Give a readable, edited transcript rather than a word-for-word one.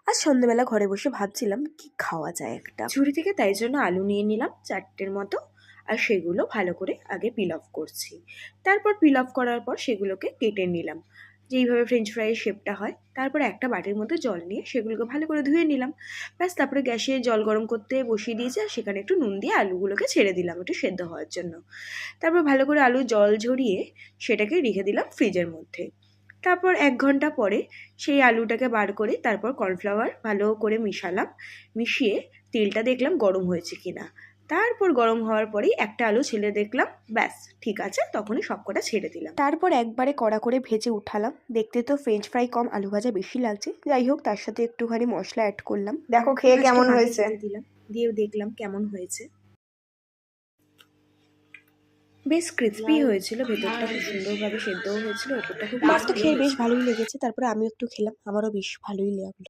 আর সন্ধ্যেবেলা ঘরে বসে ভাবছিলাম কি খাওয়া যায় একটা ঝুড়ি থেকে, তাই জন্য আলু নিয়ে নিলাম 4টের মতো। আর সেগুলো ভালো করে আগে পিল অফ করছি। তারপর পিল অফ করার পর সেগুলোকে কেটে নিলাম যেইভাবে ফ্রেঞ্চ ফ্রাইয়ের শেপটা হয়। তারপর একটা বাটির মধ্যে জল নিয়ে সেগুলোকে ভালো করে ধুয়ে নিলাম। ব্যাস, তারপরে গ্যাসে জল গরম করতে বসিয়ে দিয়েছি আর সেখানে একটু নুন দিয়ে আলুগুলোকে ছেড়ে দিলাম একটু সেদ্ধ হওয়ার জন্য। তারপর ভালো করে আলু জল ঝরিয়ে সেটাকে রেখে দিলাম ফ্রিজের মধ্যে। তারপর 1 ঘন্টা পরে সেই আলুটাকে বার করে তারপর কর্নফ্লাওয়ার ভালো করে মিশালাম। মিশিয়ে তেলটা দেখলাম গরম হয়েছে কিনা। তারপর গরম হওয়ার পরেই একটা আলু ছেড়ে দেখলাম, ব্যাস ঠিক আছে, তখনই সবকটা ছেড়ে দিলাম। তারপর একবারে কড়া করে ভেজে উঠালাম। দেখতে তো ফ্রেঞ্চ ফ্রাই কম আলু ভাজা বেশি লাগছে, যাই হোক তার সাথে একটুখানি মশলা অ্যাড করলাম। দেখো খেয়ে কেমন হয়েছে। দিলাম, দিয়ে দেখলাম কেমন হয়েছে। বেশ ক্রিস্পি হয়েছিল, ভেতরটা খুব সুন্দরভাবে সেদ্ধও হয়েছিল, ওপরটা খুব। আমার তো খেয়ে বেশ ভালোই লেগেছে। তারপরে আমি একটু খেলাম, আমারও বেশ ভালোই লাগলো।